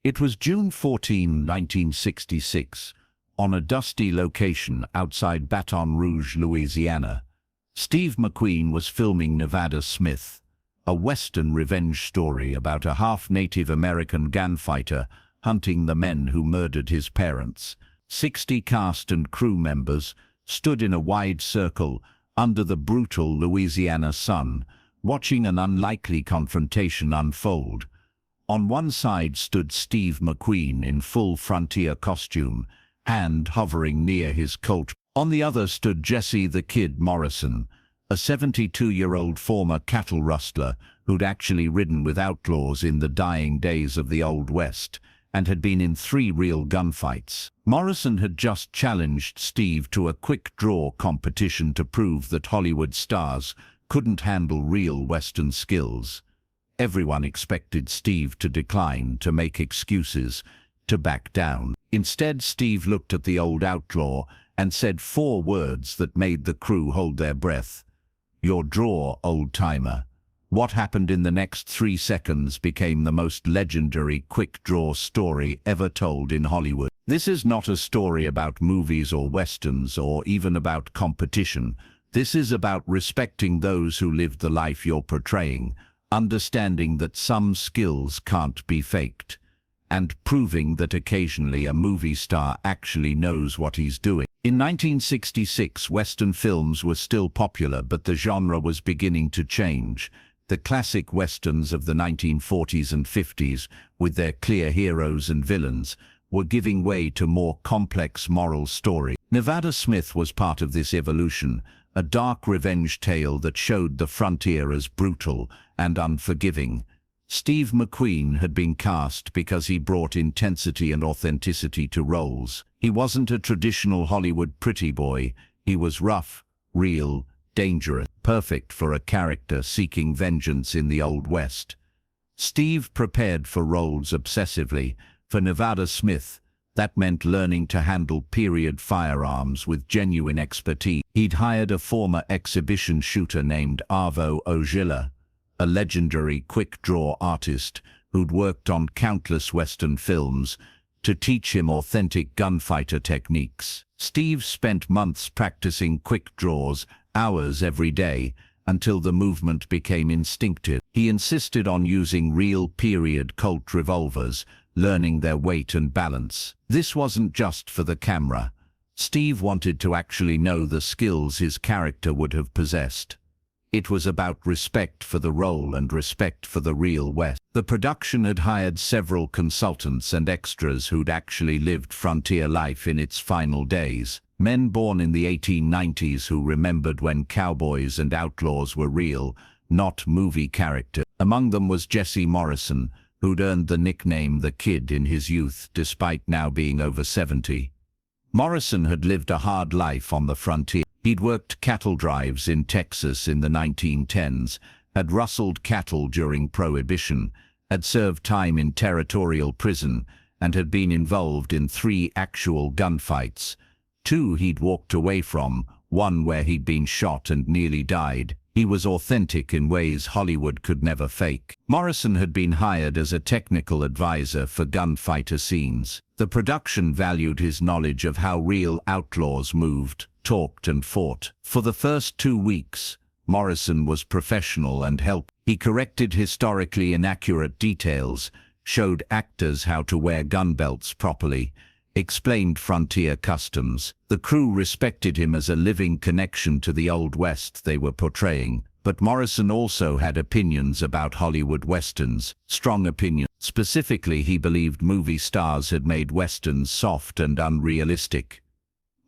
It was June 14, 1966, on a dusty location outside Baton Rouge, Louisiana. Steve McQueen was filming Nevada Smith, a Western revenge story about a half-Native American gunfighter hunting the men who murdered his parents. 60 cast and crew members stood in a wide circle under the brutal Louisiana sun, watching an unlikely confrontation unfold. On one side stood Steve McQueen in full frontier costume, hand hovering near his Colt. On the other stood Jesse the Kid Morrison, a 72-year-old former cattle rustler who'd actually ridden with outlaws in the dying days of the Old West and had been in 3 real gunfights. Morrison had just challenged Steve to a quick draw competition to prove that Hollywood stars couldn't handle real Western skills. Everyone expected Steve to decline, to make excuses, to back down. Instead, Steve looked at the old outlaw and said 4 words that made the crew hold their breath. "Your draw, old-timer." What happened in the next 3 seconds became the most legendary quick-draw story ever told in Hollywood. This is not a story about movies or westerns or even about competition. This is about respecting those who lived the life you're portraying, understanding that some skills can't be faked, and proving that occasionally a movie star actually knows what he's doing. In 1966, Western films were still popular, but the genre was beginning to change. The classic Westerns of the 1940s and 50s, with their clear heroes and villains, were giving way to more complex moral stories. Nevada Smith was part of this evolution, a dark revenge tale that showed the frontier as brutal and unforgiving. Steve McQueen had been cast because he brought intensity and authenticity to roles. He wasn't a traditional Hollywood pretty boy. He was rough, real, dangerous, perfect for a character seeking vengeance in the Old West. Steve prepared for roles obsessively. For Nevada Smith, that meant learning to handle period firearms with genuine expertise. He'd hired a former exhibition shooter named Arvo Ojila, a legendary quick-draw artist who'd worked on countless Western films, to teach him authentic gunfighter techniques. Steve spent months practicing quick draws, hours every day, until the movement became instinctive. He insisted on using real period Colt revolvers, learning their weight and balance. This wasn't just for the camera. Steve wanted to actually know the skills his character would have possessed. It was about respect for the role and respect for the real West. The production had hired several consultants and extras who'd actually lived frontier life in its final days. Men born in the 1890s who remembered when cowboys and outlaws were real, not movie characters. Among them was Jesse Morrison, who'd earned the nickname the Kid in his youth despite now being over 70. Morrison had lived a hard life on the frontier. He'd worked cattle drives in Texas in the 1910s, had rustled cattle during Prohibition, had served time in territorial prison, and had been involved in 3 actual gunfights. 2 he'd walked away from, one where he'd been shot and nearly died. He was authentic in ways Hollywood could never fake. Morrison had been hired as a technical advisor for gunfighter scenes. The production valued his knowledge of how real outlaws moved, talked and fought. For the first 2 weeks, Morrison was professional and helped. He corrected historically inaccurate details, showed actors how to wear gun belts properly, explained frontier customs. The crew respected him as a living connection to the Old West they were portraying. But Morrison also had opinions about Hollywood Westerns, strong opinions. Specifically, he believed movie stars had made Westerns soft and unrealistic.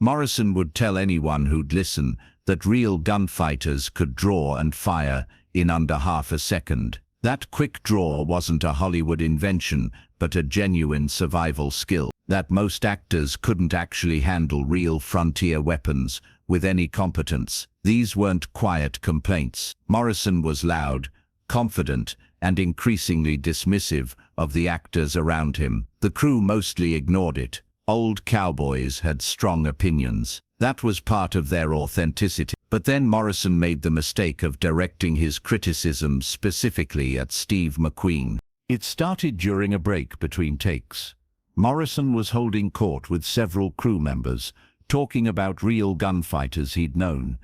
Morrison would tell anyone who'd listen that real gunfighters could draw and fire in under half a second. That quick draw wasn't a Hollywood invention, but a genuine survival skill. That most actors couldn't actually handle real frontier weapons with any competence. These weren't quiet complaints. Morrison was loud, confident, and increasingly dismissive of the actors around him. The crew mostly ignored it. Old cowboys had strong opinions. That was part of their authenticity. But then Morrison made the mistake of directing his criticisms specifically at Steve McQueen. It started during a break between takes. Morrison was holding court with several crew members, talking about real gunfighters he'd known.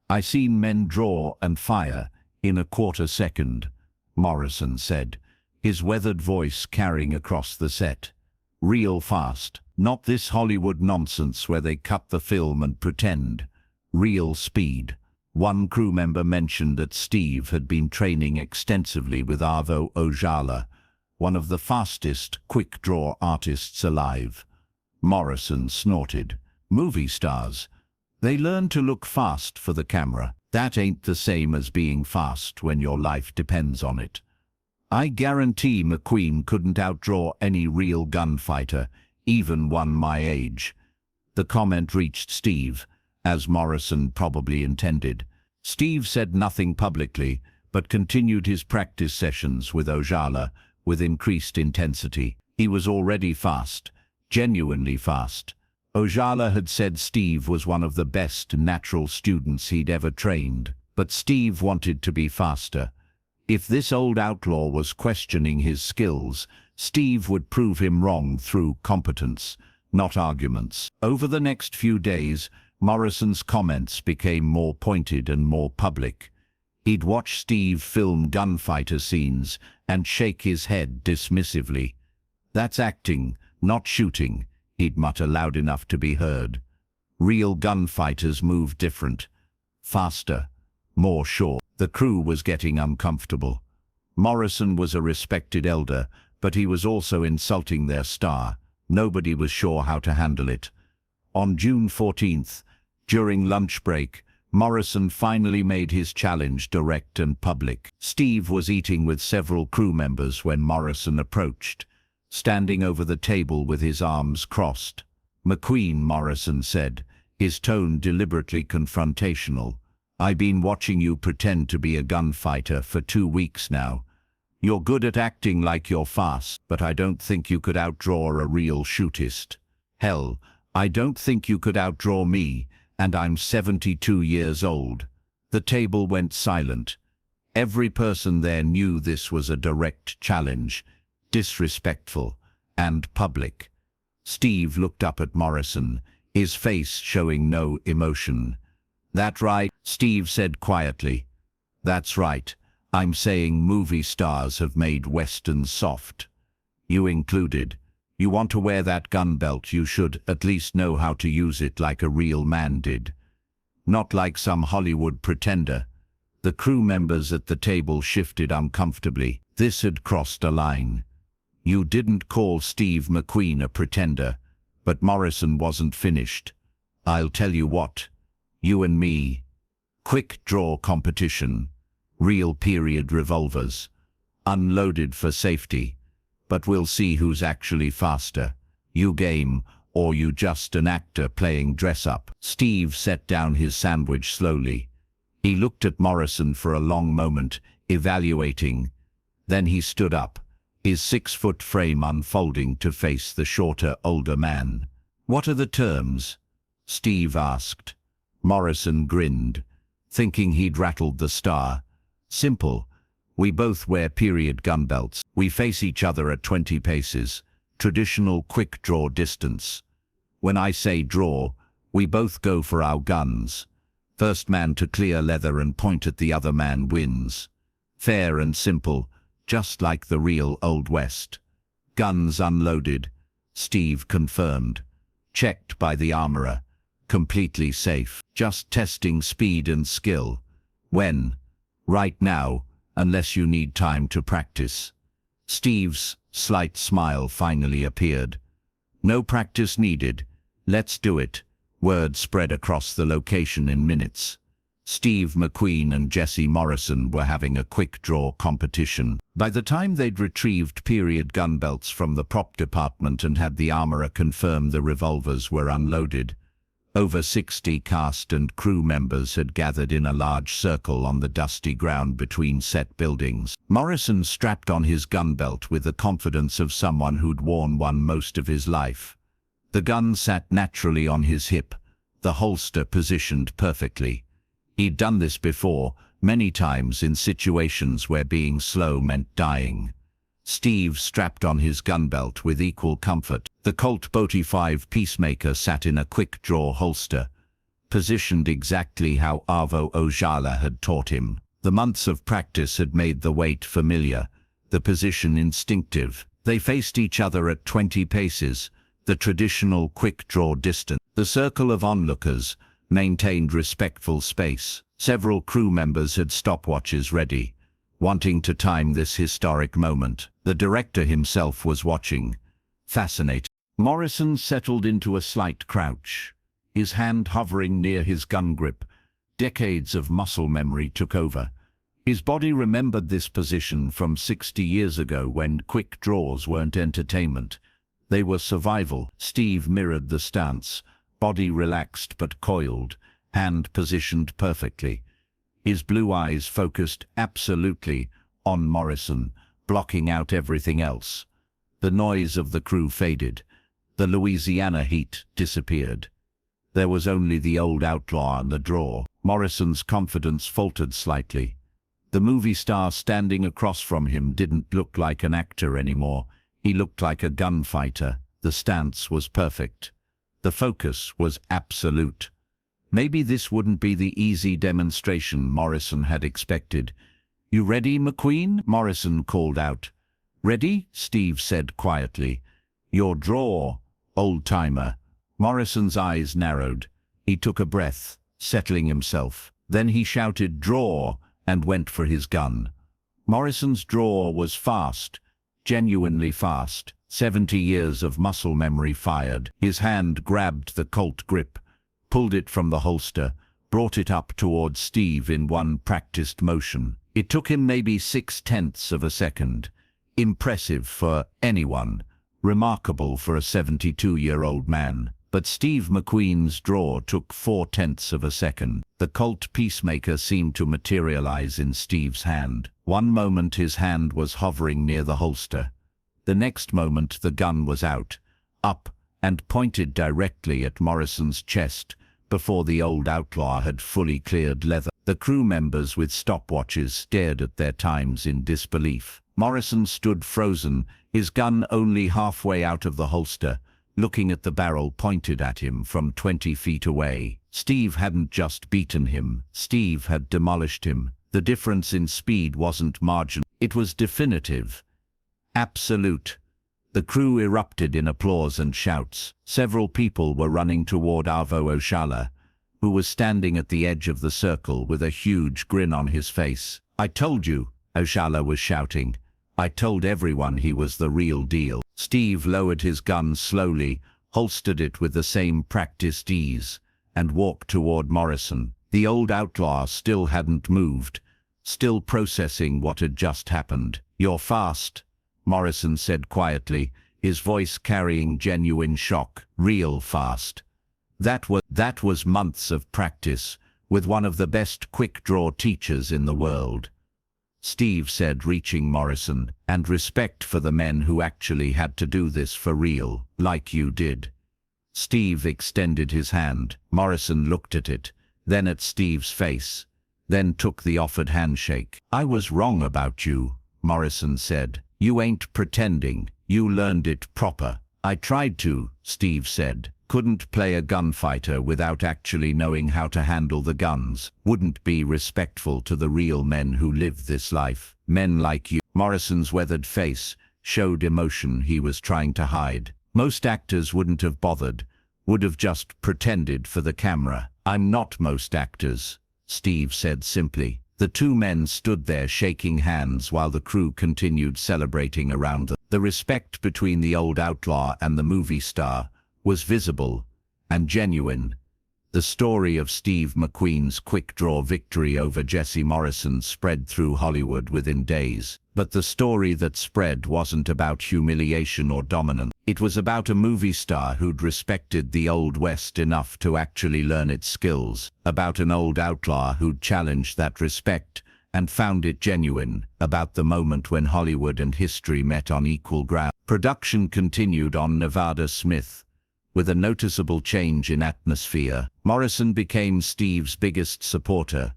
"I seen men draw and fire in a quarter second," Morrison said, his weathered voice carrying across the set. "Real fast. Not this Hollywood nonsense where they cut the film and pretend. Real speed." One crew member mentioned that Steve had been training extensively with Arvo Ojala, one of the fastest quick-draw artists alive. Morrison snorted. "Movie stars. They learn to look fast for the camera. That ain't the same as being fast when your life depends on it. I guarantee McQueen couldn't outdraw any real gunfighter, even one my age." The comment reached Steve, as Morrison probably intended. Steve said nothing publicly, but continued his practice sessions with Ojala with increased intensity. He was already fast, genuinely fast. Ojala had said Steve was one of the best natural students he'd ever trained, but Steve wanted to be faster. If this old outlaw was questioning his skills, Steve would prove him wrong through competence, not arguments. Over the next few days, Morrison's comments became more pointed and more public. He'd watch Steve film gunfighter scenes and shake his head dismissively. "That's acting, not shooting," he'd mutter loud enough to be heard. "Real gunfighters move different. Faster, more sure." The crew was getting uncomfortable. Morrison was a respected elder, but he was also insulting their star. Nobody was sure how to handle it. On June 14th, during lunch break, Morrison finally made his challenge direct and public. Steve was eating with several crew members when Morrison approached, standing over the table with his arms crossed. "McQueen," Morrison said, his tone deliberately confrontational, "I've been watching you pretend to be a gunfighter for 2 weeks now. You're good at acting like you're fast, but I don't think you could outdraw a real shootist. Hell, I don't think you could outdraw me, and I'm 72 years old." The table went silent. Every person there knew this was a direct challenge, disrespectful, and public. Steve looked up at Morrison, his face showing no emotion. "That right?" Steve said quietly. "That's right. I'm saying movie stars have made westerns soft. You included. You want to wear that gun belt, you should at least know how to use it like a real man did. Not like some Hollywood pretender." The crew members at the table shifted uncomfortably. This had crossed a line. You didn't call Steve McQueen a pretender, but Morrison wasn't finished. "I'll tell you what. You and me. Quick draw competition. Real period revolvers. Unloaded for safety. But we'll see who's actually faster. You game, or you just an actor playing dress-up." Steve set down his sandwich slowly. He looked at Morrison for a long moment, evaluating. Then he stood up, his 6-foot frame unfolding to face the shorter, older man. "What are the terms?" Steve asked. Morrison grinned, thinking he'd rattled the star. "Simple. We both wear period gun belts. We face each other at 20 paces, traditional quick draw distance. When I say draw, we both go for our guns. First man to clear leather and point at the other man wins. Fair and simple, just like the real Old West. Guns unloaded," Steve confirmed. "Checked by the armorer. Completely safe. Just testing speed and skill. When? Right now, unless you need time to practice." Steve's slight smile finally appeared. "No practice needed. Let's do it." Word spread across the location in minutes. Steve McQueen and Jesse Morrison were having a quick draw competition. By the time they'd retrieved period gun belts from the prop department and had the armorer confirm the revolvers were unloaded, over 60 cast and crew members had gathered in a large circle on the dusty ground between set buildings. Morrison strapped on his gun belt with the confidence of someone who'd worn one most of his life. The gun sat naturally on his hip, the holster positioned perfectly. He'd done this before, many times in situations where being slow meant dying. Steve strapped on his gun belt with equal comfort. The Colt .45 Peacemaker sat in a quick-draw holster, positioned exactly how Arvo Ojala had taught him. The months of practice had made the weight familiar, the position instinctive. They faced each other at 20 paces, the traditional quick-draw distance. The circle of onlookers maintained respectful space. Several crew members had stopwatches ready, wanting to time this historic moment. The director himself was watching, fascinated. Morrison settled into a slight crouch, his hand hovering near his gun grip. Decades of muscle memory took over. His body remembered this position from 60 years ago when quick draws weren't entertainment. They were survival. Steve mirrored the stance, body relaxed but coiled, hand positioned perfectly. His blue eyes focused absolutely on Morrison, blocking out everything else. The noise of the crew faded. The Louisiana heat disappeared. There was only the old outlaw and the draw. Morrison's confidence faltered slightly. The movie star standing across from him didn't look like an actor anymore. He looked like a gunfighter. The stance was perfect. The focus was absolute. Maybe this wouldn't be the easy demonstration Morrison had expected. "You ready, McQueen?" Morrison called out. "Ready?" Steve said quietly. "Your draw, old-timer." Morrison's eyes narrowed. He took a breath, settling himself. Then he shouted, "Draw," and went for his gun. Morrison's draw was fast, genuinely fast. 70 years of muscle memory fired. His hand grabbed the Colt grip, pulled it from the holster, brought it up towards Steve in one practiced motion. It took him maybe 6/10 of a second. Impressive for anyone, remarkable for a 72-year-old man. But Steve McQueen's draw took 4/10 of a second. The Colt Peacemaker seemed to materialize in Steve's hand. One moment his hand was hovering near the holster. The next moment the gun was out, up, and pointed directly at Morrison's chest before the old outlaw had fully cleared leather. The crew members with stopwatches stared at their times in disbelief. Morrison stood frozen, his gun only halfway out of the holster, looking at the barrel pointed at him from 20 feet away. Steve hadn't just beaten him, Steve had demolished him. The difference in speed wasn't marginal, it was definitive. Absolute. The crew erupted in applause and shouts. Several people were running toward Arvo Ojala, who was standing at the edge of the circle with a huge grin on his face. "I told you," Ojala was shouting. "I told everyone he was the real deal." Steve lowered his gun slowly, holstered it with the same practiced ease, and walked toward Morrison. The old outlaw still hadn't moved, still processing what had just happened. "You're fast," Morrison said quietly, his voice carrying genuine shock. "Real fast." That was months of practice, with one of the best quick-draw teachers in the world, Steve said, reaching Morrison, "and respect for the men who actually had to do this for real, like you did." Steve extended his hand. Morrison looked at it, then at Steve's face, then took the offered handshake. "I was wrong about you," Morrison said. "You ain't pretending, you learned it proper." "I tried to," Steve said. "Couldn't play a gunfighter without actually knowing how to handle the guns. Wouldn't be respectful to the real men who live this life. Men like you." Morrison's weathered face showed emotion he was trying to hide. "Most actors wouldn't have bothered, would have just pretended for the camera." "I'm not most actors," Steve said simply. The two men stood there shaking hands while the crew continued celebrating around them. The respect between the old outlaw and the movie star was visible and genuine. The story of Steve McQueen's quick-draw victory over Jesse Morrison spread through Hollywood within days. But the story that spread wasn't about humiliation or dominance. It was about a movie star who'd respected the Old West enough to actually learn its skills, about an old outlaw who'd challenged that respect and found it genuine, about the moment when Hollywood and history met on equal ground. Production continued on Nevada Smith, with a noticeable change in atmosphere. Morrison became Steve's biggest supporter,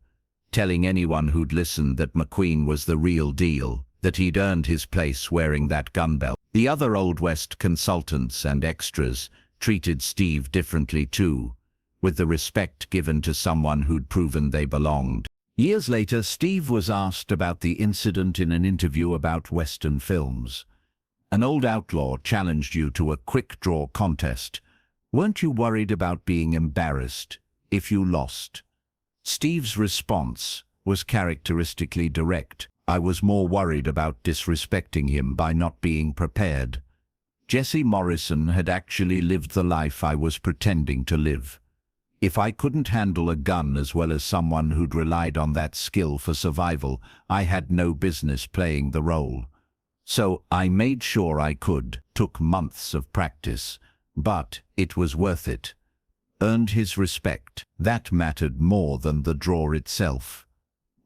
telling anyone who'd listened that McQueen was the real deal. that he'd earned his place wearing that gun belt. The other Old West consultants and extras treated Steve differently too, with the respect given to someone who'd proven they belonged. Years later, Steve was asked about the incident in an interview about Western films. An old outlaw challenged you to a quick draw contest. Weren't you worried about being embarrassed if you lost? Steve's response was characteristically direct. I was more worried about disrespecting him by not being prepared. Jesse Morrison had actually lived the life I was pretending to live. If I couldn't handle a gun as well as someone who'd relied on that skill for survival, I had no business playing the role. So I made sure I could. Took months of practice, but it was worth it. Earned his respect. That mattered more than the draw itself.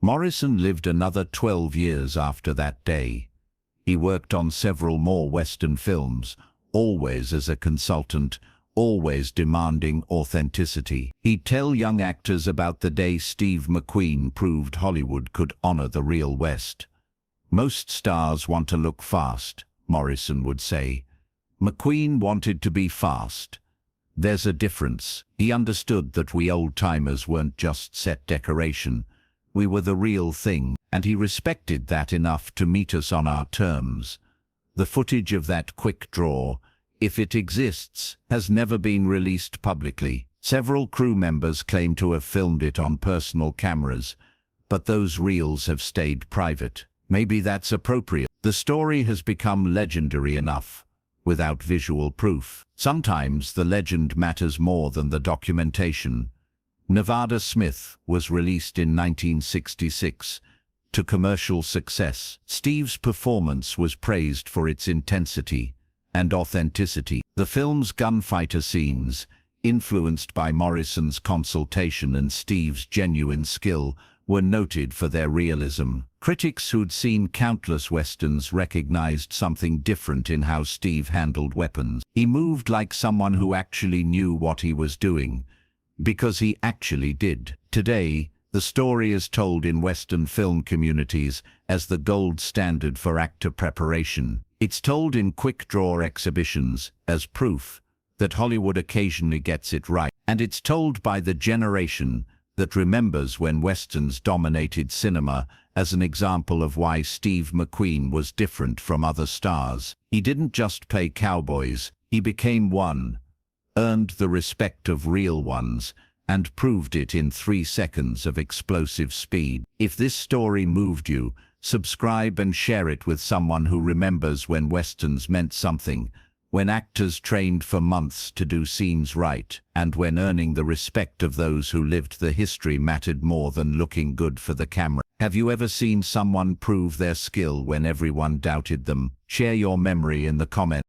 Morrison lived another 12 years after that day. He worked on several more Western films, always as a consultant, always demanding authenticity. He'd tell young actors about the day Steve McQueen proved Hollywood could honor the real West. Most stars want to look fast, Morrison would say. McQueen wanted to be fast. There's a difference. He understood that we old-timers weren't just set decoration. We were the real thing, and he respected that enough to meet us on our terms. The footage of that quick draw, if it exists, has never been released publicly. Several crew members claim to have filmed it on personal cameras, but those reels have stayed private. Maybe that's appropriate. The story has become legendary enough, without visual proof. Sometimes the legend matters more than the documentation. Nevada Smith was released in 1966 to commercial success. Steve's performance was praised for its intensity and authenticity. The film's gunfighter scenes, influenced by Morrison's consultation and Steve's genuine skill, were noted for their realism. Critics who'd seen countless Westerns recognized something different in how Steve handled weapons. He moved like someone who actually knew what he was doing, because he actually did. Today, the story is told in Western film communities as the gold standard for actor preparation. It's told in quick-draw exhibitions as proof that Hollywood occasionally gets it right. And it's told by the generation that remembers when Westerns dominated cinema as an example of why Steve McQueen was different from other stars. He didn't just play cowboys, he became one, earned the respect of real ones, and proved it in 3 seconds of explosive speed. If this story moved you, subscribe and share it with someone who remembers when Westerns meant something, when actors trained for months to do scenes right, and when earning the respect of those who lived the history mattered more than looking good for the camera. Have you ever seen someone prove their skill when everyone doubted them? Share your memory in the comments.